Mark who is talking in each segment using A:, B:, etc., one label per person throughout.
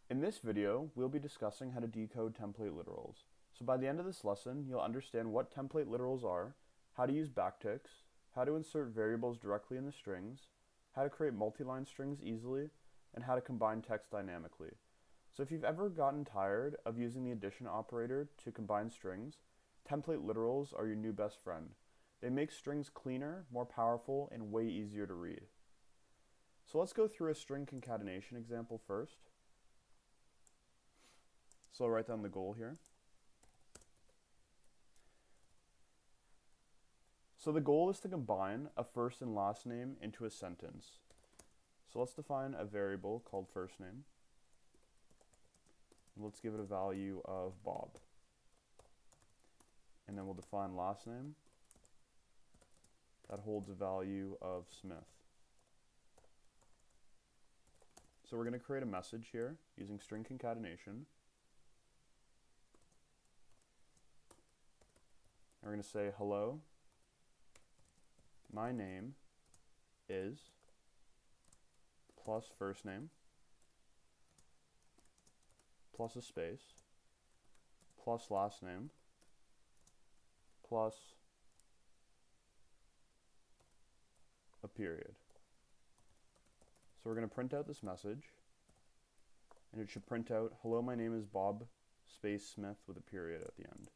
A: In this video, we'll be discussing how to decode template literals. So by the end of this lesson, you'll understand what template literals are, how to use backticks, how to insert variables directly in the strings, how to create multi-line strings easily, and how to combine text dynamically. So if you've ever gotten tired of using the addition operator to combine strings, template literals are your new best friend. They make strings cleaner, more powerful, and way easier to read. So let's go through a string concatenation example first. So I'll write down the goal here. So the goal is to combine a first and last name into a sentence. So let's define a variable called first name. Let's give it a value of Bob. And then we'll define last name. That holds a value of Smith. So we're going to create a message here using string concatenation. We're going to say, hello, my name is plus first name plus a space plus last name plus a period. So we're going to print out this message, and it should print out, hello, my name is Bob space Smith with a period at the end.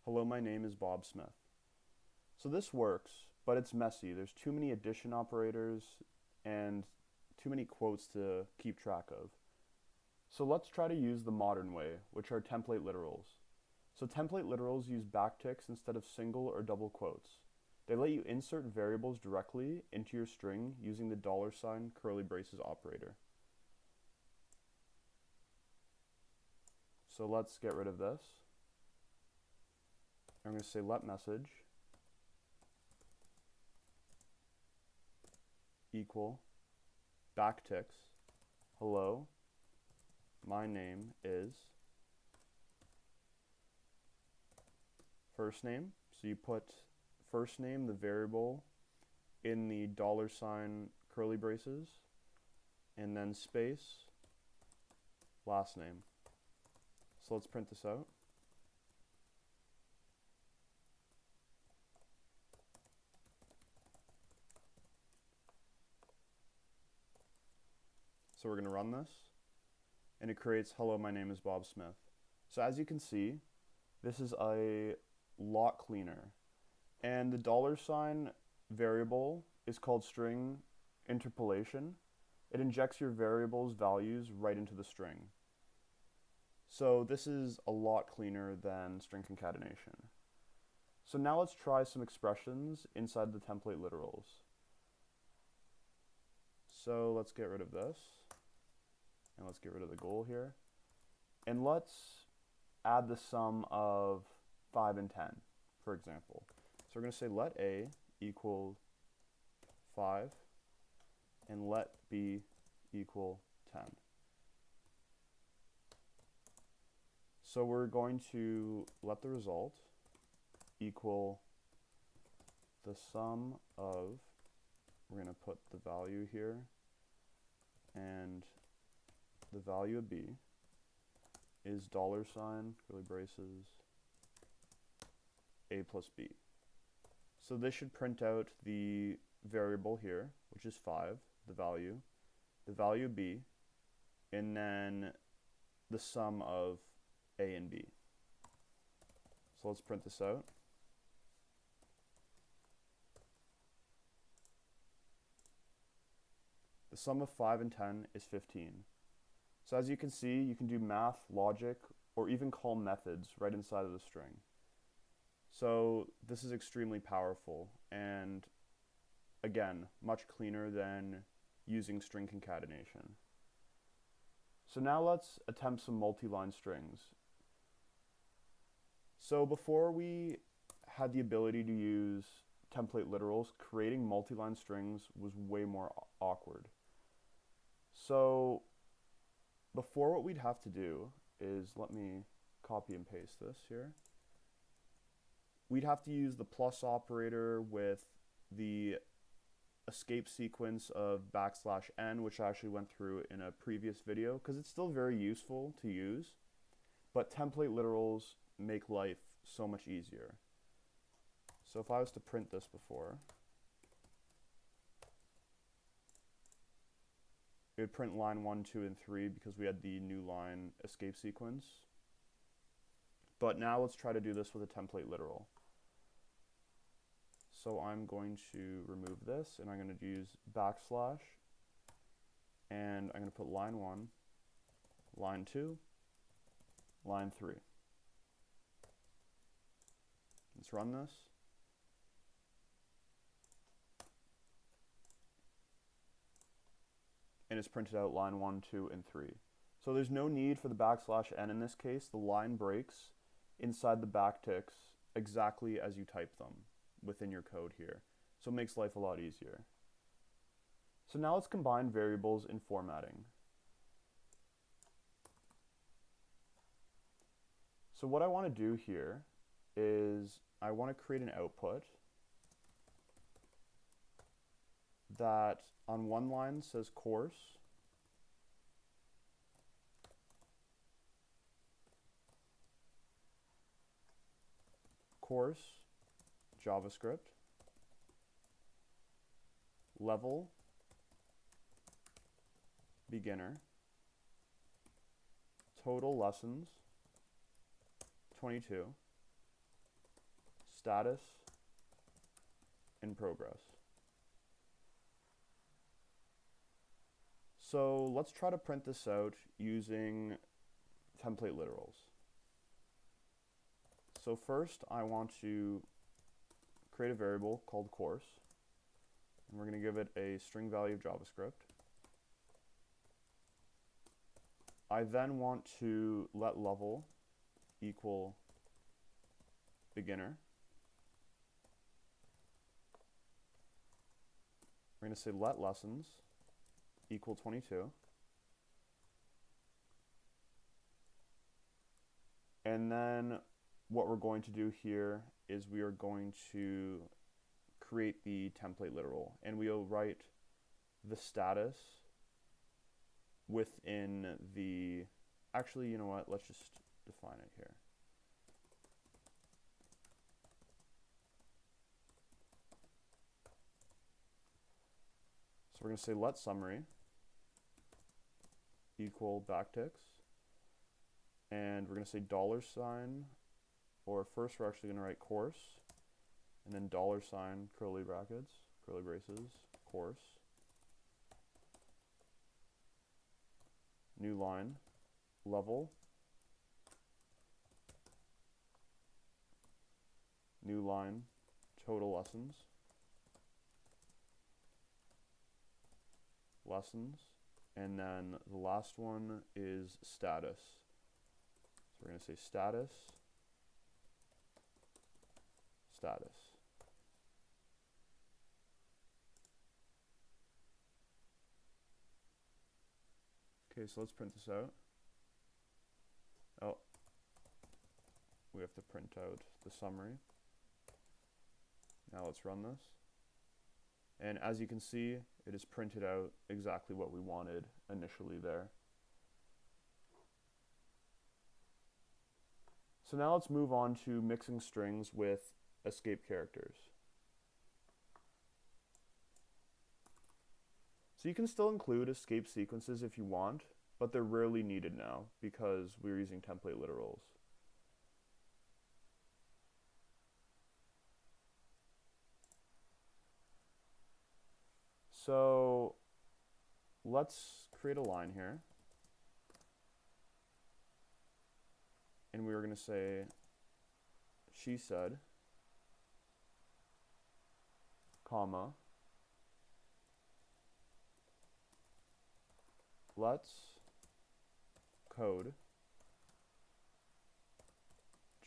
A: Hello, my name is Bob Smith. So this works, but it's messy. There's too many addition operators and too many quotes to keep track of. So let's try to use the modern way, which are template literals. So template literals use backticks instead of single or double quotes. They let you insert variables directly into your string using the $ curly braces operator. So let's get rid of this. I'm going to say let message equal backticks, hello, my name is first name. So you put first name, the variable, in the $ curly braces, and then space, last name. So let's print this out. So we're going to run this, and it creates, hello, my name is Bob Smith. So as you can see, this is a lot cleaner. And the $ variable is called string interpolation. It injects your variable's values right into the string. So this is a lot cleaner than string concatenation. So now let's try some expressions inside the template literals. So let's get rid of this. And let's get rid of the goal here. And let's add the sum of 5 and 10, for example. So we're going to say let A equal 5 and let B equal 10. So we're going to let the result equal the sum of, we're going to put the value here, and the value of B is $, curly braces, A plus B. So this should print out the variable here, which is 5, the value of B, and then the sum of A and B. So let's print this out. The sum of 5 and 10 is 15. So as you can see, you can do math, logic, or even call methods right inside of the string. So this is extremely powerful, and again, much cleaner than using string concatenation. So now let's attempt some multi-line strings. So before we had the ability to use template literals, creating multi-line strings was way more awkward. So before, what we'd have to do is, let me copy and paste this here. We'd have to use the plus operator with the escape sequence of \n, which I actually went through in a previous video, because it's still very useful to use, but template literals make life so much easier. So if I was to print this before, it would print line 1, 2, and 3 because we had the new line escape sequence. But now let's try to do this with a template literal. So I'm going to remove this, and I'm going to use \, and I'm going to put line 1, line 2, line 3. Let's run this. And it's printed out line 1, 2, and 3. So there's no need for the \n in this case. The line breaks inside the backticks exactly as you type them within your code here. So it makes life a lot easier. So now let's combine variables in formatting. So what I want to do here is I want to create an output that on one line says course, JavaScript, level, beginner, total lessons, 22, status, in progress. So let's try to print this out using template literals. So first I want to create a variable called course, and we're going to give it a string value of JavaScript. I then want to let level equal beginner. We're going to say let lessons equal 22. And then what we're going to do here is we are going to create the template literal, and we'll write the status within the, actually, you know what, let's just define it here. So we're going to say let summary equal backticks, and we're going to say $, or first we're actually going to write course, and then $, curly brackets, curly braces, course, new line, level, new line, total lessons, and then the last one is status. So we're going to say status. Okay, so let's print this out. Oh, we have to print out the summary. Now let's run this. And as you can see, it is printed out exactly what we wanted initially there. So now let's move on to mixing strings with escape characters. So you can still include escape sequences if you want, but they're rarely needed now because we're using template literals. So let's create a line here. And we were going to say, she said, comma, let's code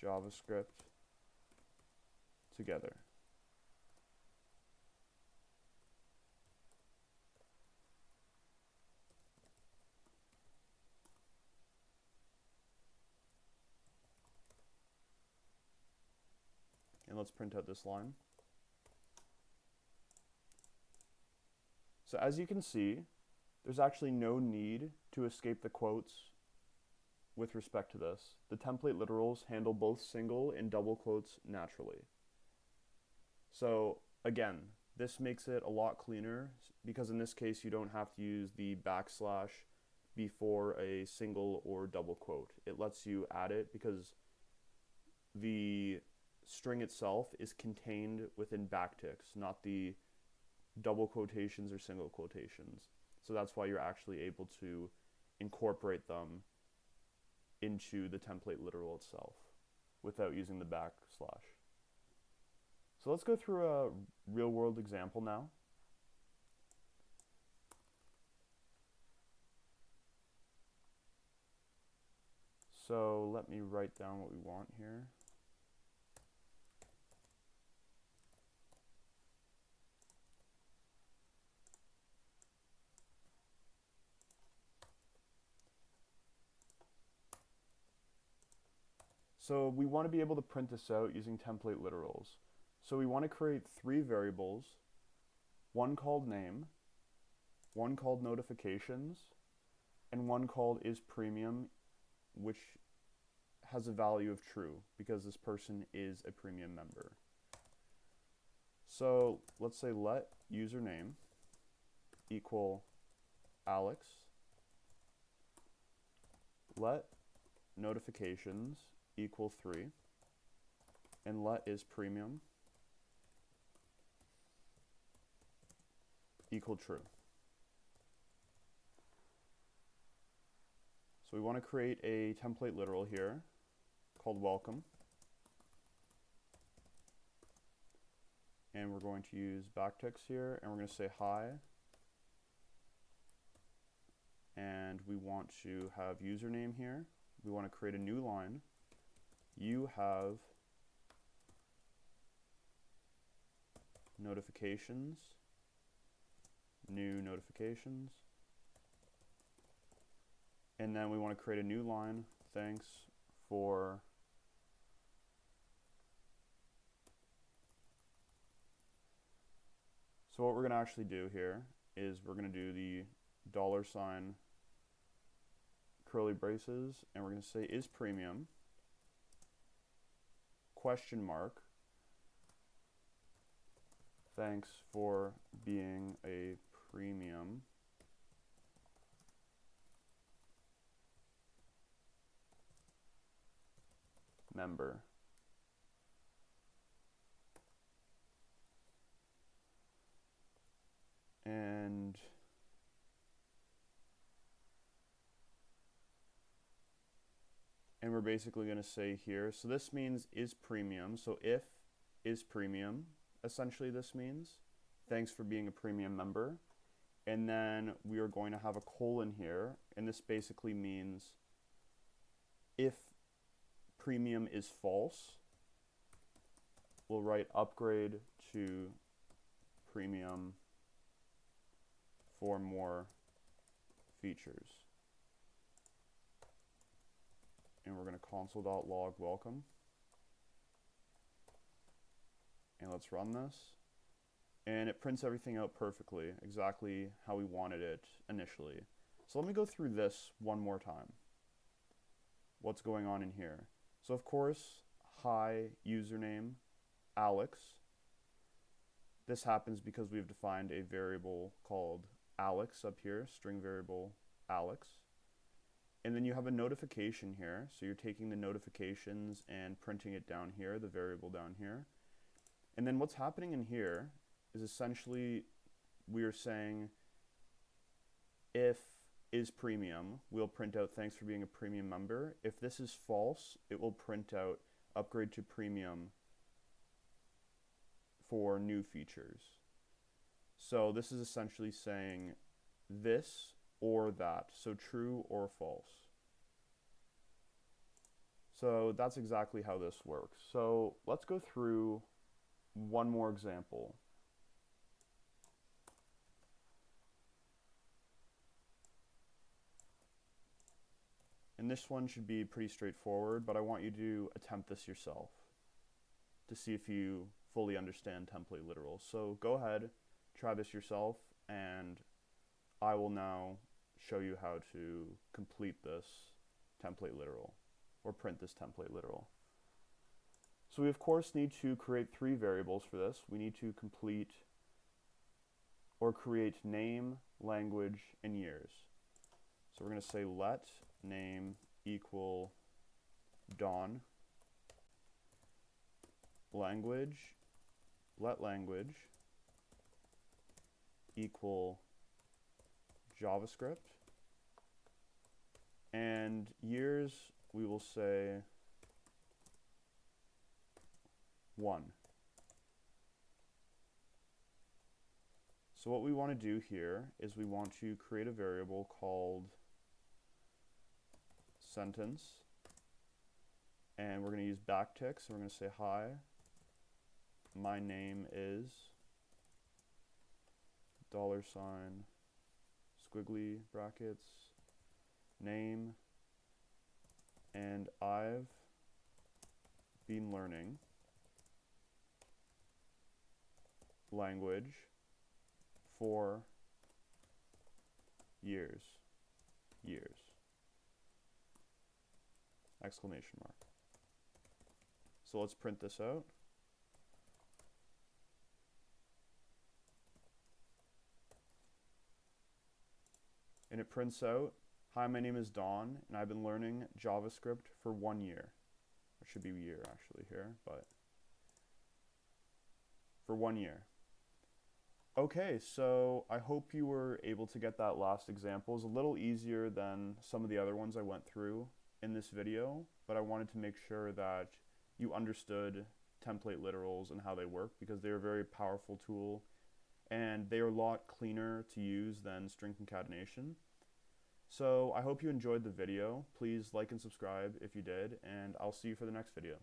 A: JavaScript together. And let's print out this line. So as you can see, there's actually no need to escape the quotes with respect to this. The template literals handle both single and double quotes naturally. So again, this makes it a lot cleaner because in this case you don't have to use the backslash before a single or double quote. It lets you add it because the string itself is contained within backticks, not the double quotations or single quotations. So that's why you're actually able to incorporate them into the template literal itself without using the backslash. So let's go through a real world example now. So let me write down what we want here. So we want to be able to print this out using template literals. So we want to create 3 variables, one called name, one called notifications, and one called isPremium, which has a value of true because this person is a premium member. So let's say let username equal Alex, let notifications equal 3, and let isPremium equal true. So we want to create a template literal here called welcome, and we're going to use backticks here, and we're going to say hi, and we want to have username here. We want to create a new line. You have notifications, new notifications, and then we want to create a new line. Thanks for So what we're going to actually do here is we're going to do the $, curly braces, and we're going to say isPremium, question mark, thanks for being a premium member. And we're basically going to say here, so this means isPremium, so if isPremium, essentially this means, thanks for being a premium member. And then we are going to have a colon here, and this basically means if premium is false, we'll write upgrade to premium for more features. And we're going to console.log welcome. And let's run this. And it prints everything out perfectly, exactly how we wanted it initially. So let me go through this one more time. What's going on in here? So of course, hi, username, Alex. This happens because we've defined a variable called Alex up here, string variable Alex. And then you have a notification here, so you're taking the notifications and printing it down here, the variable down here. And then what's happening in here is essentially we are saying if isPremium, we'll print out thanks for being a premium member. If this is false, it will print out upgrade to premium for new features. So this is essentially saying this or that, so true or false. So that's exactly how this works. So let's go through one more example. And this one should be pretty straightforward, but I want you to attempt this yourself to see if you fully understand template literals. So go ahead, try this yourself, and I will now show you how to complete this template literal, or print this template literal. So we of course need to create 3 variables for this. We need to complete or create name, language, and years. So we're going to say let name equal Dawn, language, let language equal JavaScript, and years we will say 1. So what we want to do here is we want to create a variable called sentence, and we're going to use backticks, and we're going to say, hi, my name is $, squiggly brackets, name, and I've been learning language for years, exclamation mark. So let's print this out. And it prints out, hi, my name is Dawn, and I've been learning JavaScript for 1 year. It should be year actually here, but for 1 year. Okay, so I hope you were able to get that last example. It's a little easier than some of the other ones I went through in this video, but I wanted to make sure that you understood template literals and how they work, because they're a very powerful tool and they are a lot cleaner to use than string concatenation. So I hope you enjoyed the video. Please like and subscribe if you did, and I'll see you for the next video.